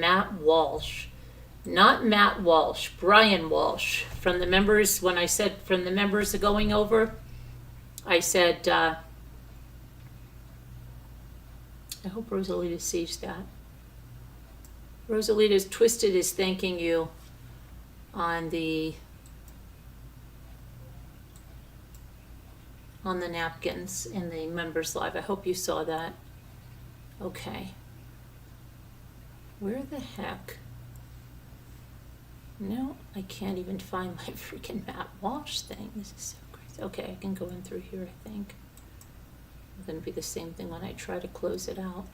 Matt Walshe. Not Matt Walshe, Brian Walshe. From the members, when I said from the members are going over, I said, I hope Rosalita sees that. Rosalita's Twisted is thanking you on the napkins in the members live. I hope you saw that. Okay. Where the heck? No, I can't even find my freaking Matt Walshe thing. This is so crazy. Okay, I can go in through here, I think. It's going to be the same thing when I try to close it out.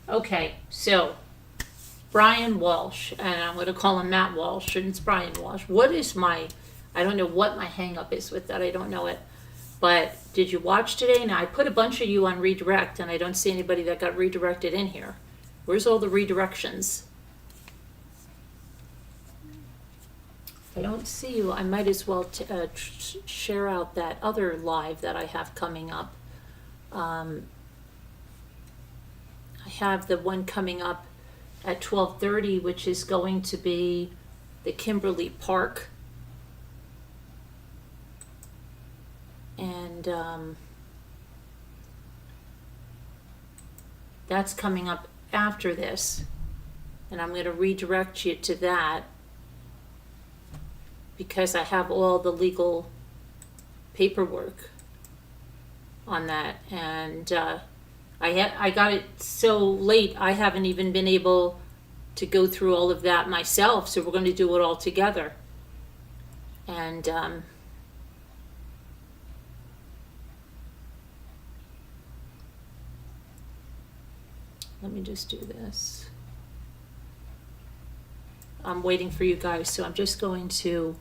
Okay, so Brian Walshe, and I'm going to call him Matt Walshe, and it's Brian Walshe. What is my, I don't know what my hang up is with that. I don't know it. But did you watch today? Now, I put a bunch of you on redirect, and I don't see anybody that got redirected in here. Where's all the redirections? If I don't see you, I might as well share out that other live that I have coming up. I have the one coming up at 12:30, which is going to be the Kimberly Park. And that's coming up after this. And I'm going to redirect you to that because I have all the legal paperwork on that. And I got it so late, I haven't even been able to go through all of that myself. So we're going to do it all together. And let me just do this. I'm waiting for you guys, so I'm just going to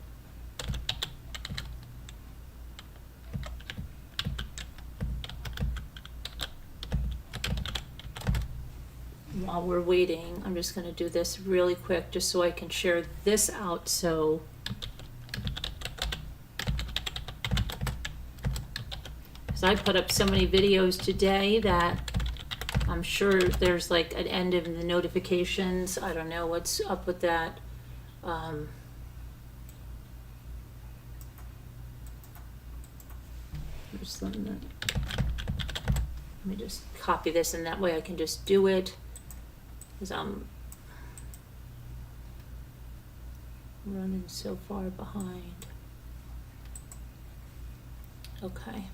while we're waiting, I'm just going to do this really quick just so I can share this out. So because I put up so many videos today that I'm sure there's like an end in the notifications. I don't know what's up with that. Just let me just copy this, and that way I can just do it. Because I'm running so far behind. Okay.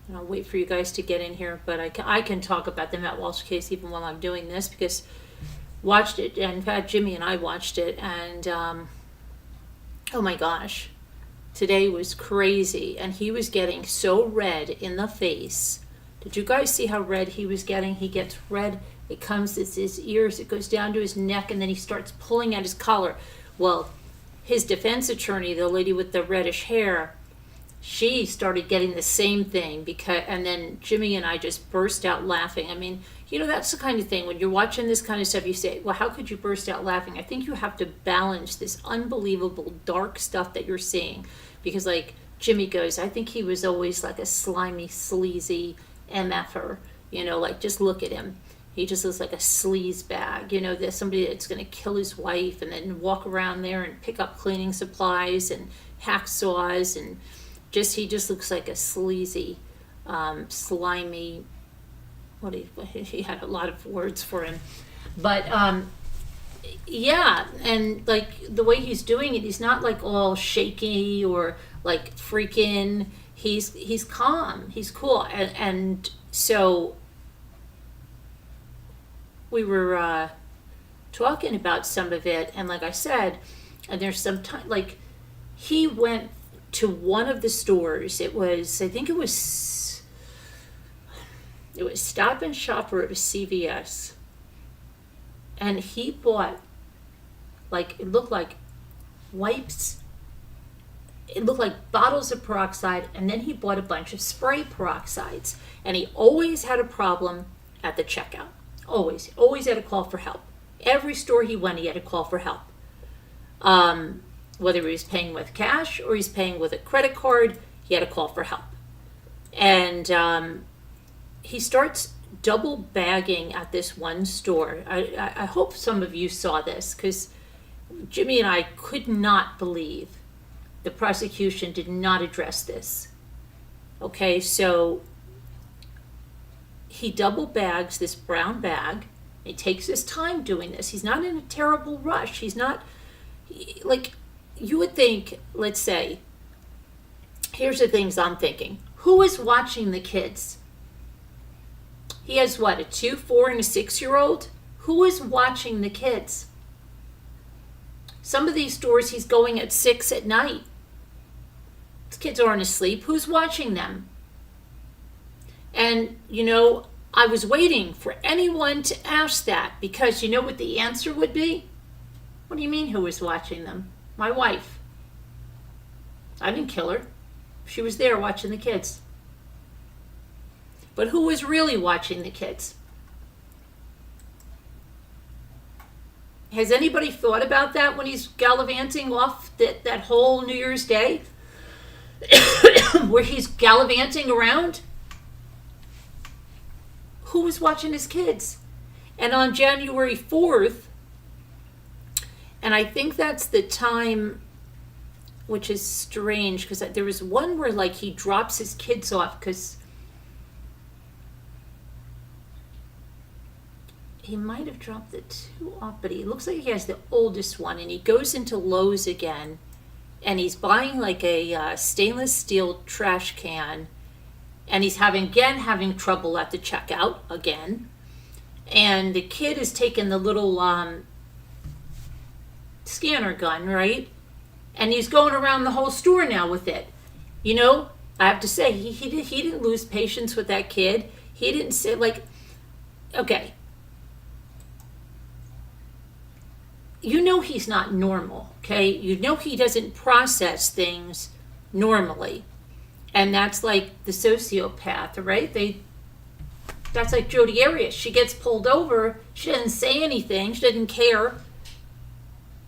And I'll wait for you guys to get in here, but I can talk about the Matt Walshe case even while I'm doing this, because watched it, and in fact Jimmy and I watched it, and oh my gosh, today was crazy, and he was getting so red in the face. Did you guys see how red he was getting? He gets red, it comes, it's his ears, it goes down to his neck, and then he starts pulling at his collar. Well, his defense attorney, the lady with the reddish hair, she started getting the same thing, and then Jimmy and I just burst out laughing. I mean, you know, that's the kind of thing when you're watching this kind of stuff, you say, well, how could you burst out laughing? I think you have to balance this unbelievable dark stuff that you're seeing, because like Jimmy goes, I think he was always like a slimy, sleazy MFer, you know, like just look at him. He just looks like a sleaze bag, you know, there's somebody that's going to kill his wife and then walk around there and pick up cleaning supplies and hacksaws, and he just looks like a sleazy, slimy, he had a lot of words for him. But yeah, and like the way he's doing it, he's not like all shaky or like freaking, he's calm, he's cool. And so we were talking about some of it, and like I said, and there's some time, like he went to one of the stores. It was, I think it was Stop and Shop, or it was CVS, and he bought, like, it looked like wipes, it looked like bottles of peroxide, and then he bought a bunch of spray peroxides, and he always had a problem at the checkout. Always had a call for help. Every store he went, he had a call for help. Whether he was paying with cash or he's paying with a credit card, he had to call for help. And he starts double bagging at this one store. I hope some of you saw this, because Jimmy and I could not believe the prosecution did not address this. Okay, so he double bags this brown bag. He takes his time doing this. He's not in a terrible rush. He's not, like, you would think, let's say, here's the things I'm thinking. Who is watching the kids? He has what, a 2, 4, and a 6-year-old? Who is watching the kids? Some of these stores he's going at 6 at night. These kids aren't asleep. Who's watching them? And, you know, I was waiting for anyone to ask that, because you know what the answer would be? What do you mean, who was watching them? My wife. I didn't kill her. She was there watching the kids. But who was really watching the kids? Has anybody thought about that when he's gallivanting off that whole New Year's Day? Where he's gallivanting around? Who was watching his kids? And on January 4th, and I think that's the time, which is strange, because there was one where, like, he drops his kids off, because he might have dropped the 2 off, but he looks like he has the oldest one, and he goes into Lowe's again, and he's buying like a stainless steel trash can, and he's having trouble at the checkout again, and the kid is taking the little scanner gun, right? And he's going around the whole store now with it. You know, I have to say, he didn't lose patience with that kid. He didn't say, like, okay, you know he's not normal, okay? You know he doesn't process things normally. And that's like the sociopath, right? That's like Jodi Arias. She gets pulled over. She doesn't say anything. She doesn't care.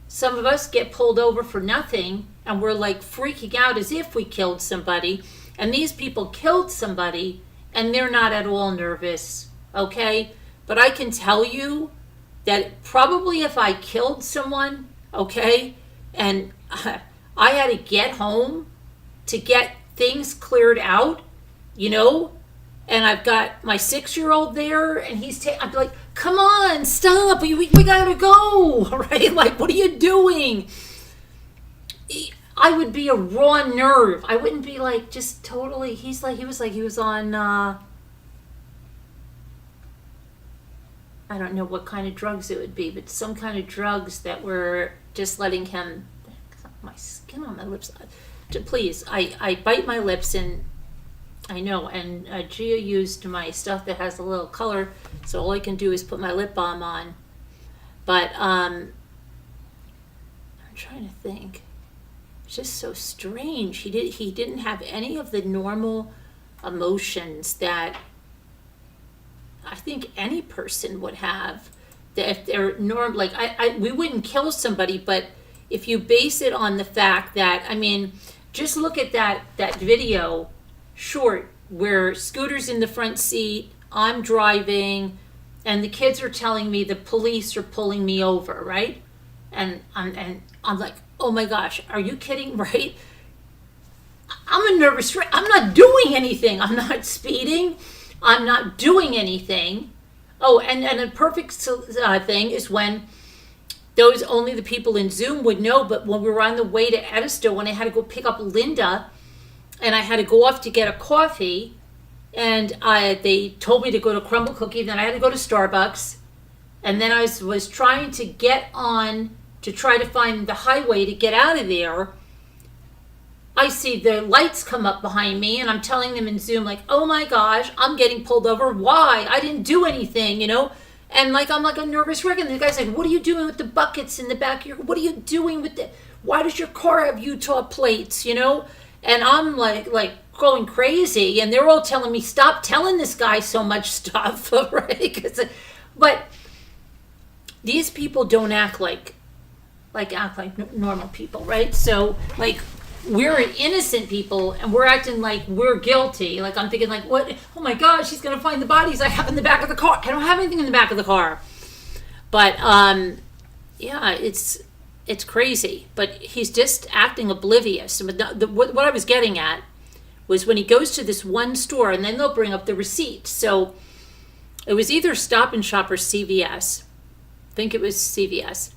Some of us get pulled over for nothing, and we're like freaking out as if we killed somebody. And these people killed somebody, and they're not at all nervous, okay? But I can tell you that probably if I killed someone, okay, and I had to get home to get things cleared out, you know, and I've got my 6-year-old there, and I'd be like, come on, stop, we gotta go, right? Like, what are you doing? I would be a raw nerve. I wouldn't be like just totally, he was on, I don't know what kind of drugs it would be, but some kind of drugs that were just letting him, my skin on my lips, please, I bite my lips, and I know, and Gia used my stuff that has a little color, so all I can do is put my lip balm on. But I'm trying to think. It's just so strange. He didn't have any of the normal emotions that I think any person would have. That if they're normal, like we wouldn't kill somebody, but if you base it on the fact that, I mean, just look at that video short where Scooter's in the front seat, I'm driving, and the kids are telling me the police are pulling me over, right? And I'm like, oh my gosh, are you kidding, right? I'm a nervous wreck. I'm not doing anything. I'm not speeding. I'm not doing anything. Oh, and a perfect thing is when those only the people in Zoom would know, but when we were on the way to Edisto, when I had to go pick up Linda, and I had to go off to get a coffee, and they told me to go to Crumble Cookie, then I had to go to Starbucks, and then I was trying to get on to try to find the highway to get out of there. I see the lights come up behind me, and I'm telling them in Zoom, like, oh my gosh, I'm getting pulled over. Why? I didn't do anything, you know? And like, I'm like a nervous wreck, and the guy's like, what are you doing with the buckets in the back of your, what are you doing with the, why does your car have Utah plates, you know? And I'm like going crazy, and they're all telling me, stop telling this guy so much stuff, right? But these people don't act like normal people, right? So, like, we're innocent people and we're acting like we're guilty. Like I'm thinking like, what? Oh my gosh, he's going to find the bodies I have in the back of the car. I don't have anything in the back of the car. But yeah, it's crazy. But he's just acting oblivious. What I was getting at was when he goes to this one store and then they'll bring up the receipt. So it was either Stop and Shop or CVS. I think it was CVS.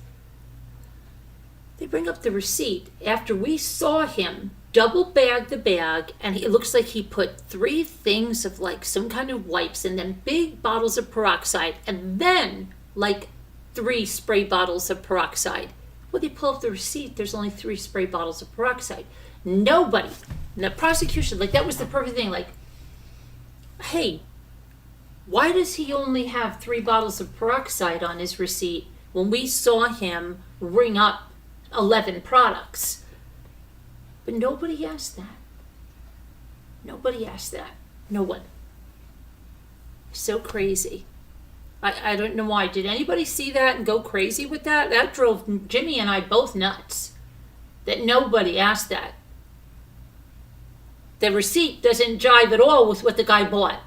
They bring up the receipt after we saw him double bag the bag, and it looks like he put 3 things of like some kind of wipes and then big bottles of peroxide and then like 3 spray bottles of peroxide. Well, they pull up the receipt, there's only 3 spray bottles of peroxide. Nobody, the prosecution, like that was the perfect thing, like, hey, why does he only have 3 bottles of peroxide on his receipt when we saw him ring up 11 products? But nobody asked that. Nobody asked that. No one. So crazy. I don't know why. Did anybody see that and go crazy with that? That drove Jimmy and I both nuts. That nobody asked that. The receipt doesn't jive at all with what the guy bought.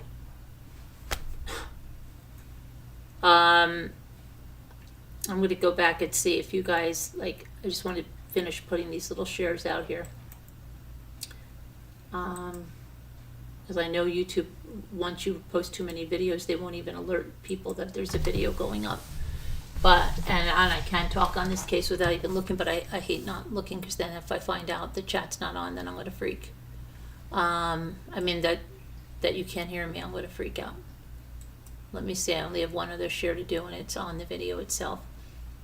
I'm going to go back and see if you guys, like, I just want to finish putting these little shares out here. Because I know YouTube, once you post too many videos, they won't even alert people that there's a video going up. But, and I can't talk on this case without even looking, but I hate not looking, because then if I find out the chat's not on, then I'm going to freak. I mean, that you can't hear me, I'm going to freak out. Let me see, I only have one other share to do, and it's on the video itself.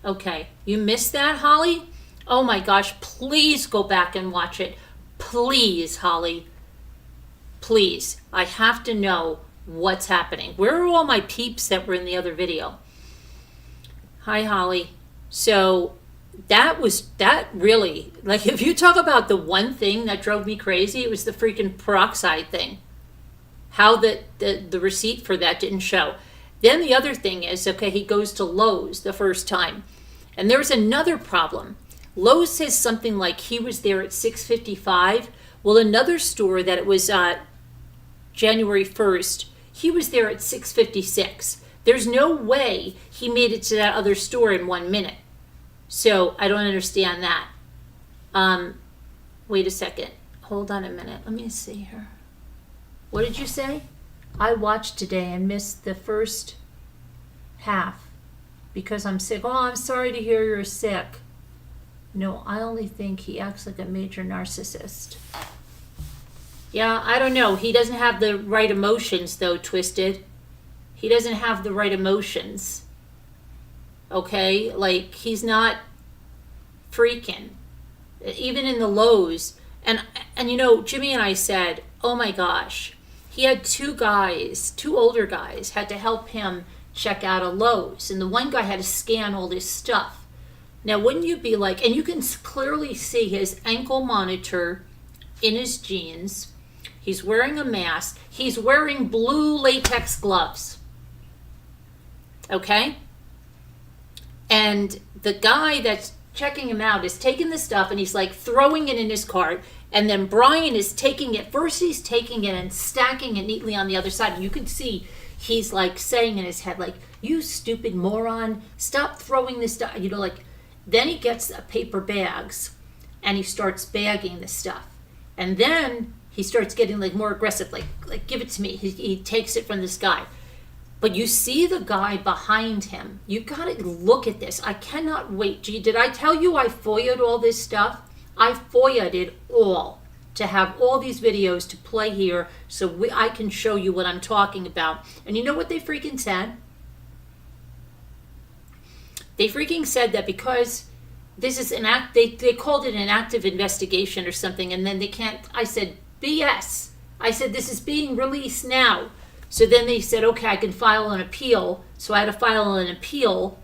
Okay, you missed that, Holly? Oh my gosh, please go back and watch it. Please, Holly. Please. I have to know what's happening. Where are all my peeps that were in the other video? Hi, Holly. So that really, like, if you talk about the one thing that drove me crazy, it was the freaking peroxide thing. How the receipt for that didn't show. Then the other thing is, okay, he goes to Lowe's the first time. And there's another problem. Lowe's says something like he was there at 6:55. Well, another store that it was January 1st, he was there at 6:56. There's no way he made it to that other store in 1 minute. So I don't understand that. Wait a second. Hold on a minute. Let me see here. What did you say? I watched today and missed the first half because I'm sick. Oh, I'm sorry to hear you're sick. No, I only think he acts like a major narcissist. Yeah, I don't know. He doesn't have the right emotions, though, Twisted. He doesn't have the right emotions. Okay? Like, he's not freaking. Even in the Lowe's. And you know, Jimmy and I said, oh my gosh. He had 2 older guys, had to help him check out a Lowe's. And the one guy had to scan all this stuff. Now, wouldn't you be like, and you can clearly see his ankle monitor in his jeans. He's wearing a mask. He's wearing blue latex gloves. Okay? And the guy that's checking him out is taking the stuff and he's like throwing it in his cart. And then Brian is taking it. First he's taking it and stacking it neatly on the other side. And you can see he's like saying in his head, like, you stupid moron, stop throwing this stuff. You know, like, then he gets paper bags and he starts bagging the stuff. And then he starts getting like more aggressive, like give it to me. He takes it from this guy. But you see the guy behind him. You gotta look at this. I cannot wait. Gee, did I tell you I FOIA'd all this stuff? I FOIA'd it all to have all these videos to play here so I can show you what I'm talking about. And you know what they freaking said? They freaking said that because this is an act, they called it an active investigation or something, and then they can't, I said, BS. I said, this is being released now. So then they said, okay, I can file an appeal. So I had to file an appeal.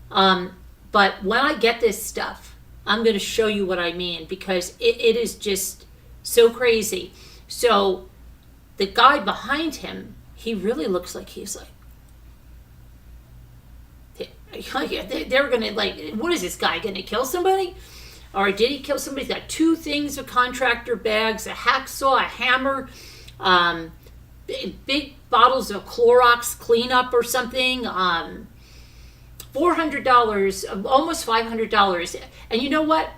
But when I get this stuff, I'm going to show you what I mean, because it is just so crazy. So the guy behind him, he really looks like he's like, they're going to, like, what is this guy going to kill somebody? or did he kill somebody? He's got 2 things of contractor bags, a hacksaw, a hammer, big bottles of Clorox cleanup or something, $400, almost $500. And you know what?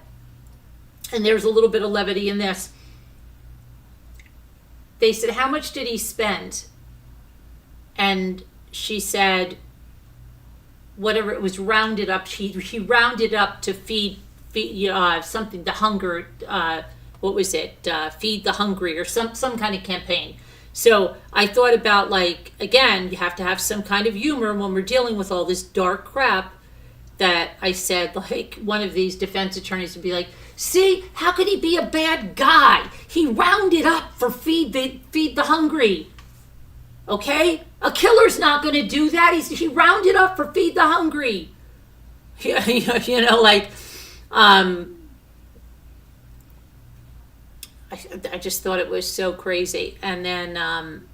And there's a little bit of levity in this. They said, how much did he spend? And she said, whatever, it was rounded up. She rounded up to feed something, the hunger, what was it? Feed the hungry, or some kind of campaign. So I thought about, like, again, you have to have some kind of humor when we're dealing with all this dark crap, that I said, like, one of these defense attorneys would be like, see, how could he be a bad guy? He rounded up for feed the hungry. Okay? A killer's not going to do that. He rounded up for feed the hungry. You know, like, I just thought it was so crazy. And then,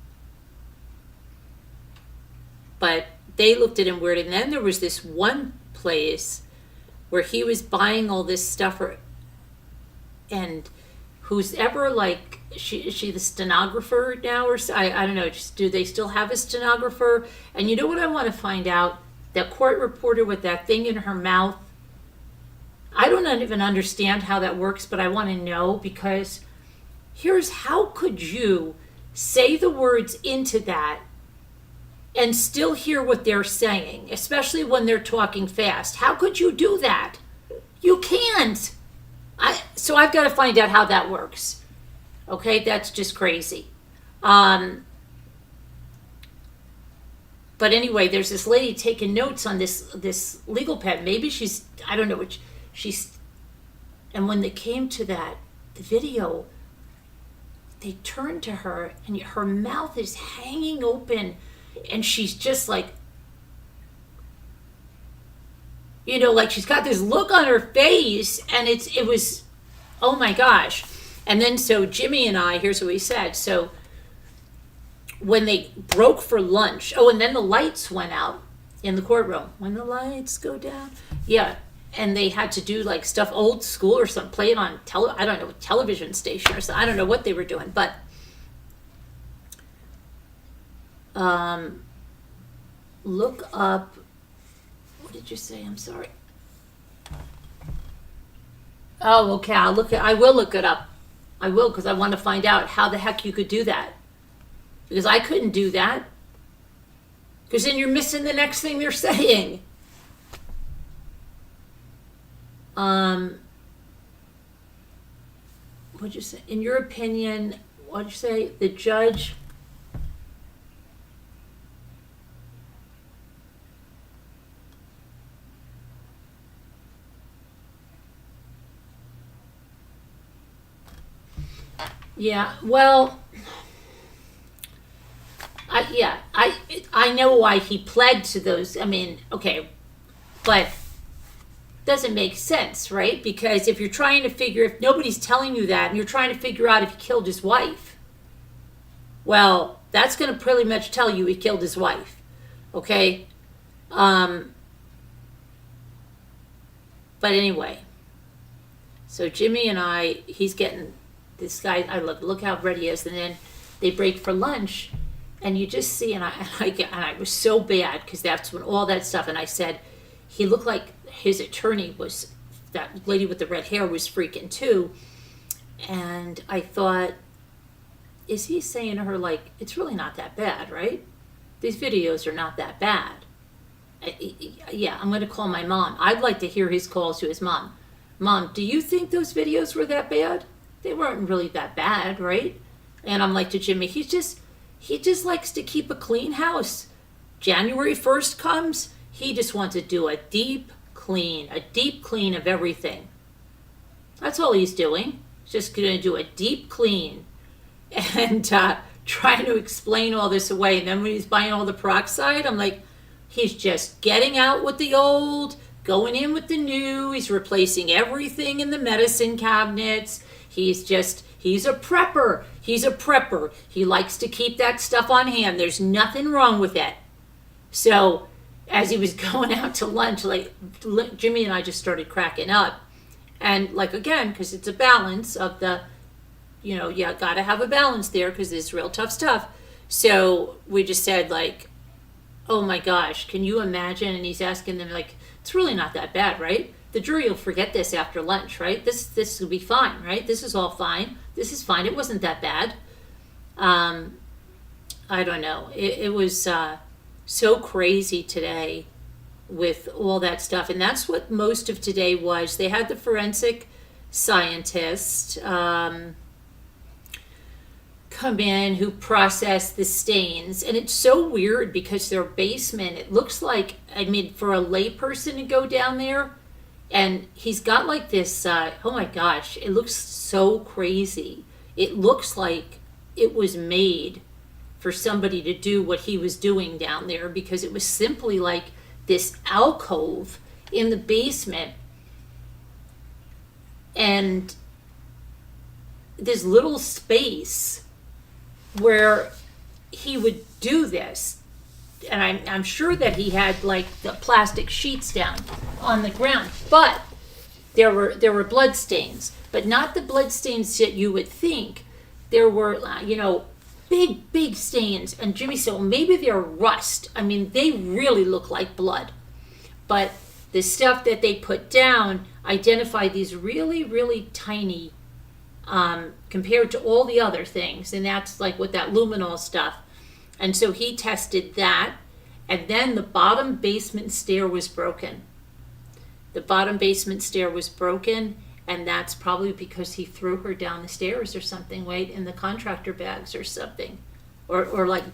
but they looked at him weird. And then there was this one place where he was buying all this stuff, and who's ever, like, is she the stenographer now, or I don't know, do they still have a stenographer? And you know what I want to find out? That court reporter with that thing in her mouth, I don't even understand how that works, but I want to know, because here's how could you say the words into that and still hear what they're saying, especially when they're talking fast? How could you do that? You can't. So I've got to find out how that works. Okay, that's just crazy. But anyway, there's this lady taking notes on this legal pad. Maybe she's, I don't know, and when they came to the video, they turned to her, and her mouth is hanging open, and she's just like, you know, like she's got this look on her face, and it was, oh my gosh. And then so Jimmy and I, here's what we said. So when they broke for lunch, and then the lights went out in the courtroom. When the lights go down. Yeah. And they had to do, like, stuff old school or something, play it on I don't know, television station or something. I don't know what they were doing, but look up, what did you say? I'm sorry. Oh, okay. I will look it up. I will, because I want to find out how the heck you could do that. Because I couldn't do that. Because then you're missing the next thing they're saying. What'd you say? In your opinion, what'd you say? The judge. Yeah, well, I know why he pled to those. I mean, okay, but doesn't make sense, right? Because if you're trying to figure, if nobody's telling you that, and you're trying to figure out if he killed his wife, well, that's going to pretty much tell you he killed his wife, okay? But anyway, so Jimmy and I, he's getting this guy. I look how red he is, and then they break for lunch, and you just see, and I was so bad, because that's when all that stuff, and I said he looked like his attorney was, that lady with the red hair was freaking too. And I thought, is he saying to her, like, it's really not that bad, right? These videos are not that bad. Yeah, I'm going to call my mom. I'd like to hear his calls to his mom. Mom, do you think those videos were that bad? They weren't really that bad, right? And I'm like to Jimmy, he just likes to keep a clean house. January 1st comes, he just wants to do a deep clean of everything. That's all he's doing. He's just going to do a deep clean, and trying to explain all this away. And then when he's buying all the peroxide, I'm like, he's just getting out with the old, going in with the new. He's replacing everything in the medicine cabinets. He's a prepper. He's a prepper. He likes to keep that stuff on hand. There's nothing wrong with it. So as he was going out to lunch, like, Jimmy and I just started cracking up. And like, again, because it's a balance of the, you gotta have a balance there because it's real tough stuff. So we just said, like, oh my gosh, can you imagine? And he's asking them, like, it's really not that bad, right? The jury will forget this after lunch, right? This will be fine, right? This is all fine. This is fine. It wasn't that bad. I don't know. It was so crazy today with all that stuff. And that's what most of today was. They had the forensic scientist come in who processed the stains. And it's so weird because their basement, it looks like, I mean, for a layperson to go down there, and he's got like this, oh my gosh, it looks so crazy. It looks like it was made for somebody to do what he was doing down there, because it was simply like this alcove in the basement, and this little space where he would do this. And I'm sure that he had like the plastic sheets down on the ground, but there were blood stains, but not the blood stains that you would think. There were, big stains. And Jimmy said, well, maybe they're rust. I mean, they really look like blood. But the stuff that they put down identified these really, really tiny, compared to all the other things. And that's like with that luminol stuff. And so he tested that. And then the bottom basement stair was broken. The bottom basement stair was broken. And that's probably because he threw her down the stairs or something, right, in the contractor bags or something. Or like,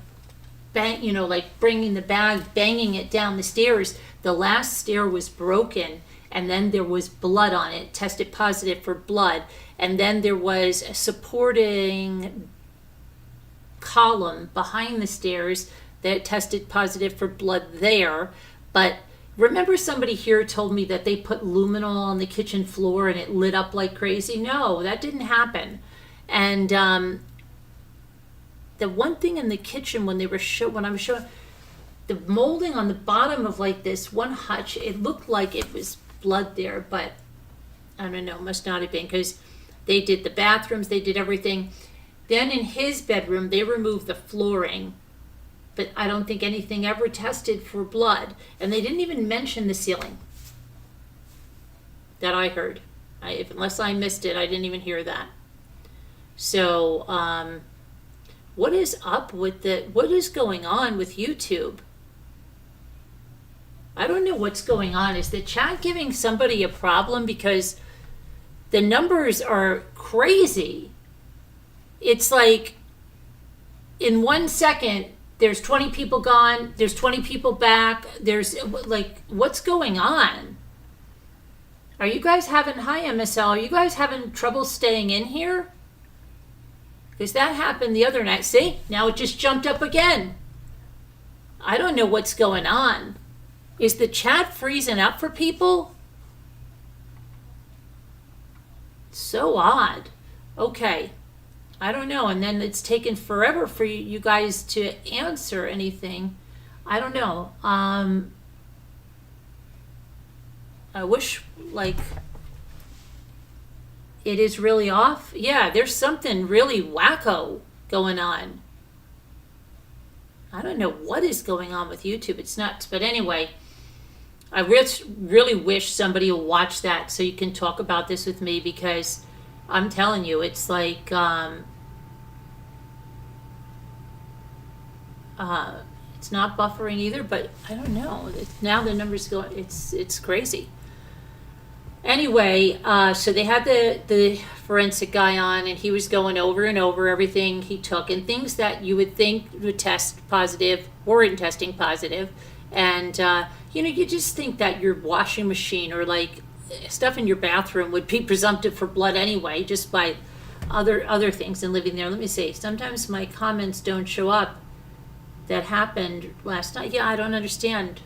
like bringing the bag, banging it down the stairs. The last stair was broken, and then there was blood on it, tested positive for blood. And then there was a supporting column behind the stairs that tested positive for blood there. But remember, somebody here told me that they put luminol on the kitchen floor and it lit up like crazy? No, that didn't happen. And the one thing in the kitchen when I was showing the molding on the bottom of like this one hutch, it looked like it was blood there, but I don't know, must not have been, because they did the bathrooms, they did everything. Then in his bedroom, they removed the flooring, but I don't think anything ever tested for blood. And they didn't even mention the ceiling that I heard. Unless I missed it, I didn't even hear that. So, what is up with what is going on with YouTube? I don't know what's going on. Is the chat giving somebody a problem? Because the numbers are crazy. It's like in 1 second, there's 20 people gone, there's 20 people back, there's like, what's going on? Are you guys having, hi MSL, are you guys having trouble staying in here? Because that happened the other night. See, now it just jumped up again. I don't know what's going on. Is the chat freezing up for people? So odd. Okay. I don't know. And then it's taken forever for you guys to answer anything. I don't know. I wish, like, it is really off. Yeah, there's something really wacko going on. I don't know what is going on with YouTube. It's nuts. But anyway, I really wish somebody will watch that so you can talk about this with me, because I'm telling you, it's like, it's not buffering either, but I don't know. Now the numbers go, it's crazy. Anyway, so they had the forensic guy on, and he was going over and over everything he took, and things that you would think would test positive weren't testing positive. And, you just think that your washing machine or like stuff in your bathroom would be presumptive for blood anyway, just by other things and living there. Let me see. Sometimes my comments don't show up. That happened last night. Yeah, I don't understand.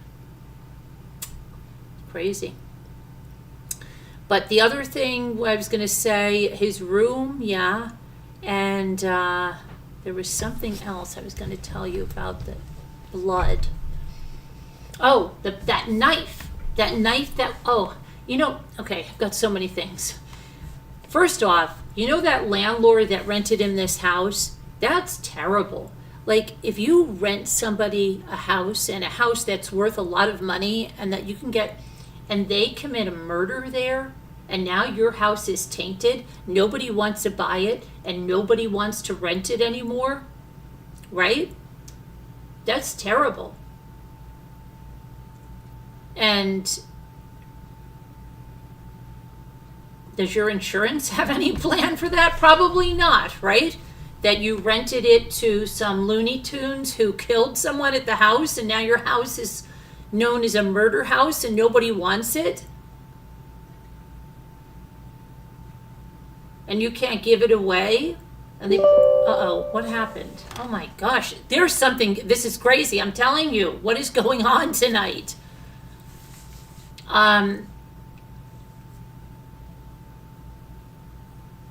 Crazy. But the other thing I was going to say, his room, yeah. And there was something else I was going to tell you about the blood. Oh, that knife. That knife that, Okay, I've got so many things. First off, that landlord that rented him this house? That's terrible. Like, if you rent somebody a house, and a house that's worth a lot of money, and that you can get, and they commit a murder there, and now your house is tainted, nobody wants to buy it, and nobody wants to rent it anymore, right? That's terrible. And does your insurance have any plan for that? Probably not, right? That you rented it to some Looney Tunes who killed someone at the house, and now your house is known as a murder house and nobody wants it? And you can't give it away? And they, uh-oh, what happened? Oh my gosh, there's something, this is crazy, I'm telling you. What is going on tonight?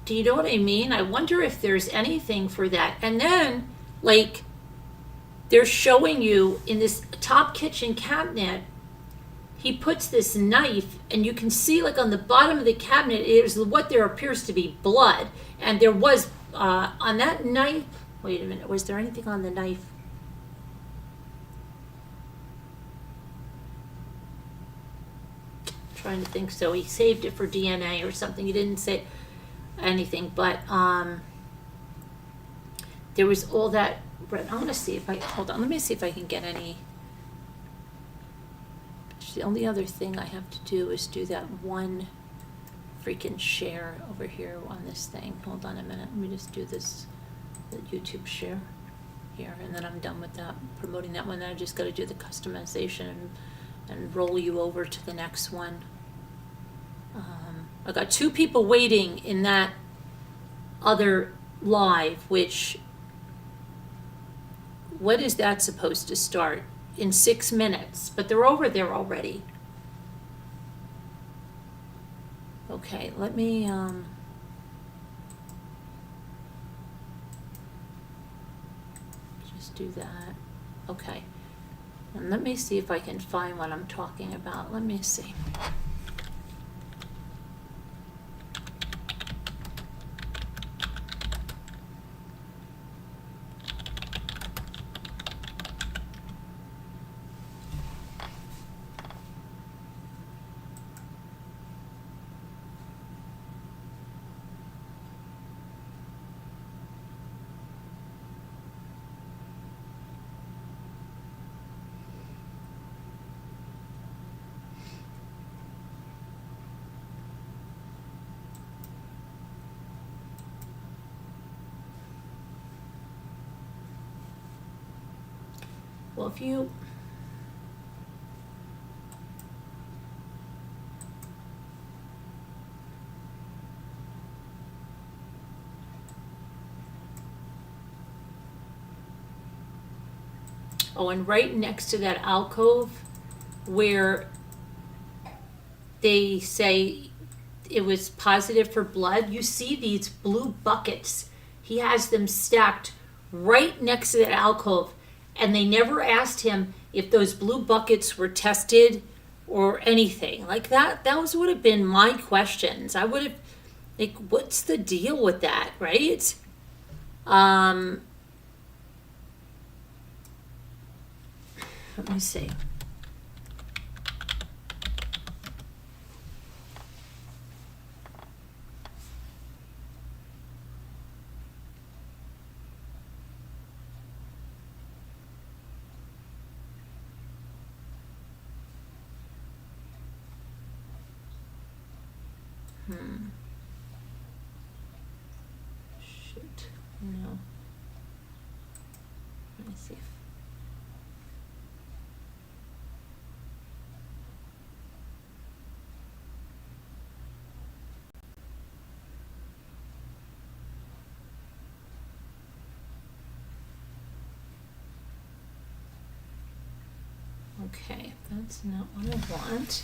Do you know what I mean? I wonder if there's anything for that. And then, like, they're showing you in this top kitchen cabinet, he puts this knife, and you can see, like, on the bottom of the cabinet is what there appears to be blood. And there was, on that knife, wait a minute, was there anything on the knife? I'm trying to think. So he saved it for DNA or something. He didn't say anything, but there was all that. I want to see if hold on, let me see if I can get any. The only other thing I have to do is do that one freaking share over here on this thing. Hold on a minute, let me just do this, the YouTube share here, and then I'm done with that, promoting that one. Then I just got to do the customization and roll you over to the next one. I got 2 people waiting in that other live, which, what is that supposed to start? In 6 minutes, but they're over there already. Okay, let me, just do that. Okay, and let me see if I can find what I'm talking about. Let me see. Well, if you and right next to that alcove where they say it was positive for blood, you see these blue buckets. He has them stacked right next to that alcove. And they never asked him if those blue buckets were tested or anything like that. Those would have been my questions. I would have, like, what's the deal with that, right? Let me see. Shoot. No. Let me see. Okay, that's not what I want.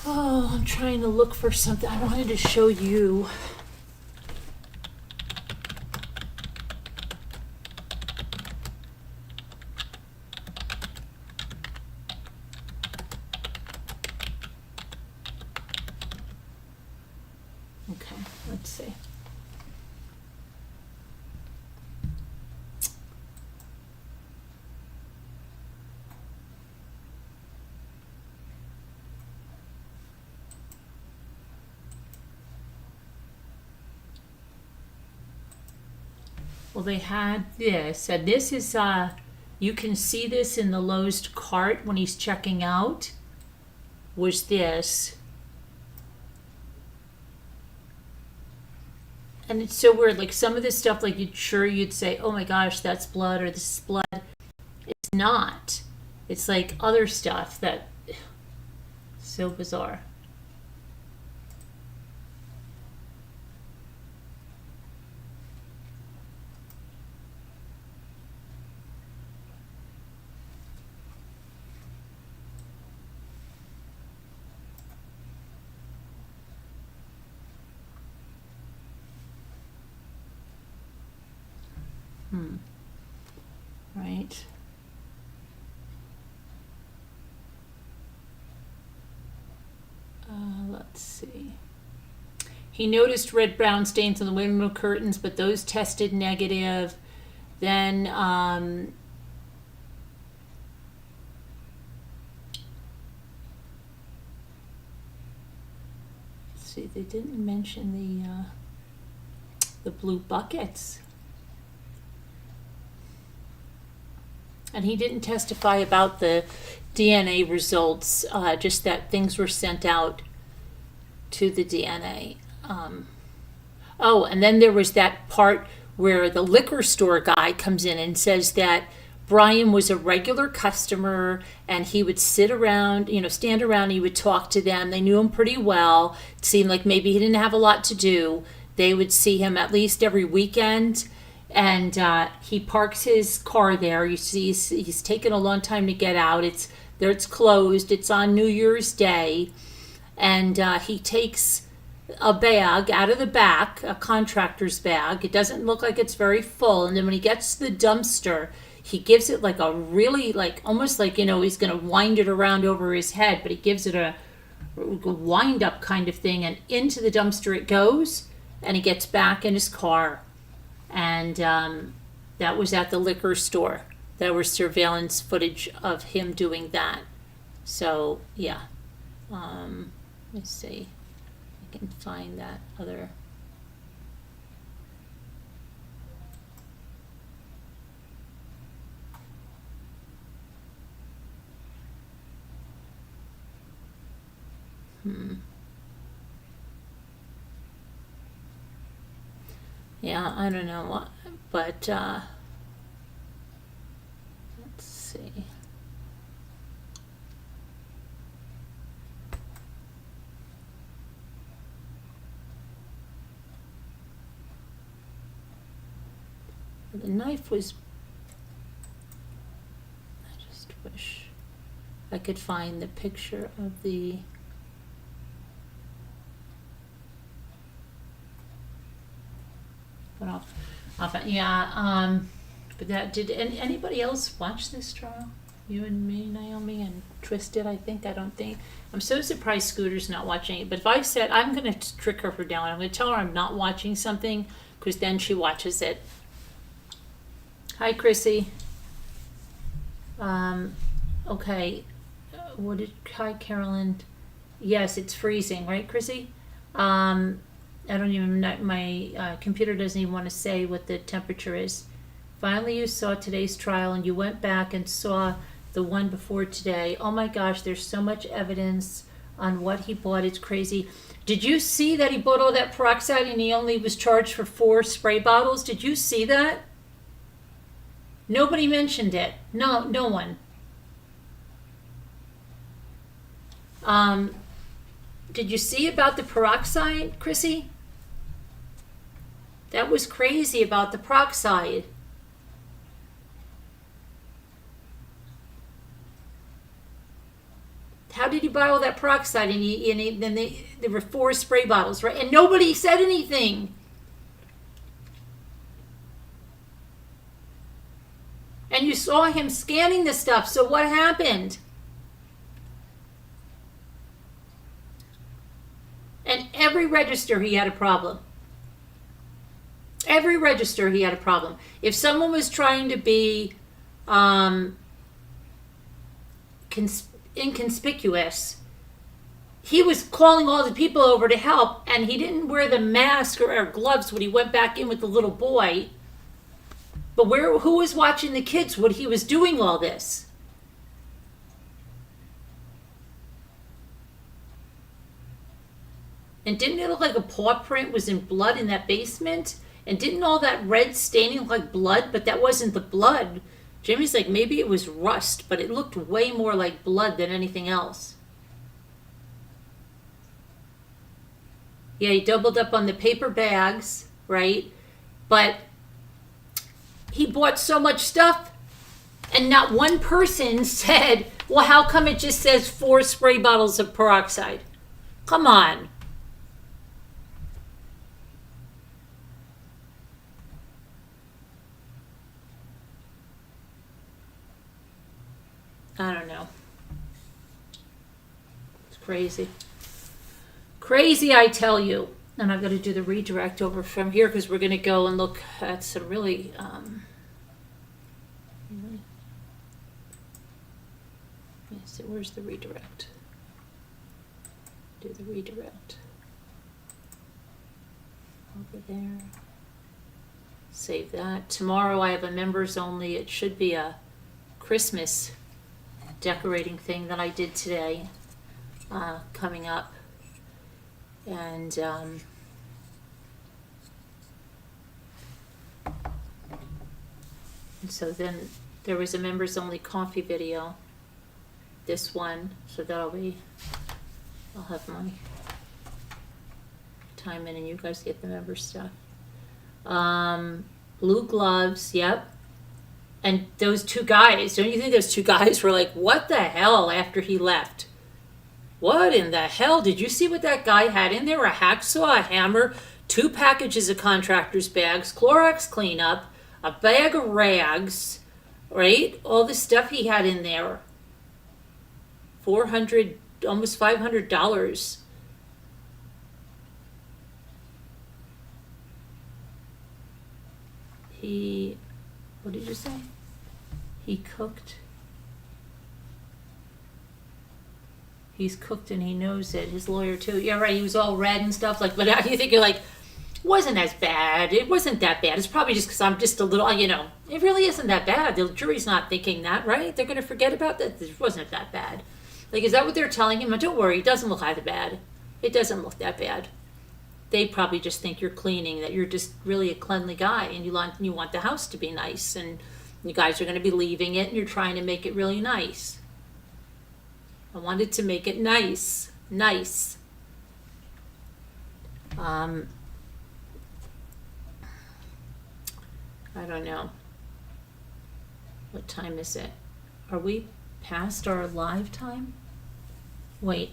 Oh, I'm trying to look for something. I wanted to show you. Well, they had this, and this is, you can see this in the Lowe's cart when he's checking out, was this. And it's so weird, like some of this stuff, like you'd say, oh my gosh, that's blood, or this is blood. It's not. It's like other stuff that, so bizarre. Right. Let's see. He noticed red-brown stains on the window curtains, but those tested negative. Then, let's see, they didn't mention the blue buckets. And he didn't testify about the DNA results, just that things were sent out to the DNA. Oh, and then there was that part where the liquor store guy comes in and says that Brian was a regular customer and he would sit around, stand around, he would talk to them. They knew him pretty well. It seemed like maybe he didn't have a lot to do. They would see him at least every weekend. And he parks his car there. You see, he's taken a long time to get out. It's closed. It's on New Year's Day. And he takes a bag out of the back, a contractor's bag. It doesn't look like it's very full. And then when he gets to the dumpster, he gives it like a really, like almost like, he's going to wind it around over his head. But he gives it a wind-up kind of thing. And into the dumpster it goes. And he gets back in his car. And that was at the liquor store. There was surveillance footage of him doing that. So, yeah. Let's see. I can find that other. Yeah, I don't know what, but let's see. The knife was, I just wish I could find the picture of the but that did anybody else watch this trial? You and me, Naomi, and Twisted, I don't think. I'm so surprised Scooter's not watching it. But if I said, I'm going to trick her down. I'm going to tell her I'm not watching something, because then she watches it. Hi, Chrissy. Okay. Hi, Carolyn. Yes, it's freezing, right, Chrissy? I don't even know, my computer doesn't even want to say what the temperature is. Finally, you saw today's trial and you went back and saw the one before today. Oh my gosh, there's so much evidence on what he bought. It's crazy. Did you see that he bought all that peroxide and he only was charged for 4 spray bottles? Did you see that? Nobody mentioned it. No one. Did you see about the peroxide, Chrissy? That was crazy about the peroxide. How did he buy all that peroxide? And then there were 4 spray bottles, right? And nobody said anything. And you saw him scanning the stuff. So what happened? And every register he had a problem. Every register he had a problem. If someone was trying to be inconspicuous, he was calling all the people over to help, and he didn't wear the mask or gloves when he went back in with the little boy. But who was watching the kids when he was doing all this? And didn't it look like a paw print was in blood in that basement? And didn't all that red staining look like blood? But that wasn't the blood. Jimmy's like, maybe it was rust, but it looked way more like blood than anything else. Yeah, he doubled up on the paper bags, right? But he bought so much stuff, and not one person said, well, how come it just says 4 spray bottles of peroxide? Come on. I don't know. It's crazy. Crazy, I tell you. And I'm going to do the redirect over from here because we're going to go and look at some really, so where's the redirect? Do the redirect. Over there. Save that. Tomorrow I have a members only. It should be a Christmas decorating thing that I did today coming up. And so then there was a members only coffee video, this one, so that'll be, I'll have my time in and you guys get the member stuff. Blue gloves, yep. And those 2 guys, don't you think those 2 guys were like, what the hell after he left? What in the hell? Did you see what that guy had in there? A hacksaw, a hammer, 2 packages of contractor's bags, Clorox cleanup, a bag of rags, right? All the stuff he had in there. $400, almost $500. What did you say? He cooked. He's cooked and he knows it. His lawyer too. Yeah, right. He was all red and stuff. Like, but you think you're like, wasn't as bad. It wasn't that bad. It's probably just because I'm just a little, it really isn't that bad. The jury's not thinking that, right? They're going to forget about that. It wasn't that bad. Like, is that what they're telling him? Don't worry. It doesn't look that bad. It doesn't look that bad. They probably just think you're cleaning, that you're just really a cleanly guy and you want the house to be nice and you guys are going to be leaving it and you're trying to make it really nice. I wanted to make it nice. Nice. I don't know. What time is it? Are we past our live time? Wait.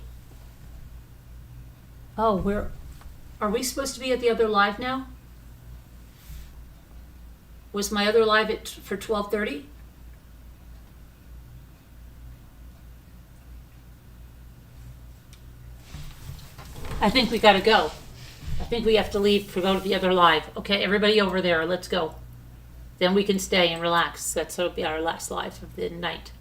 Oh, are we supposed to be at the other live now? Was my other live for 12:30? I think we gotta go. I think we have to leave to go to the other live. Okay, everybody over there, let's go. Then we can stay and relax. That'll be our last live of the night.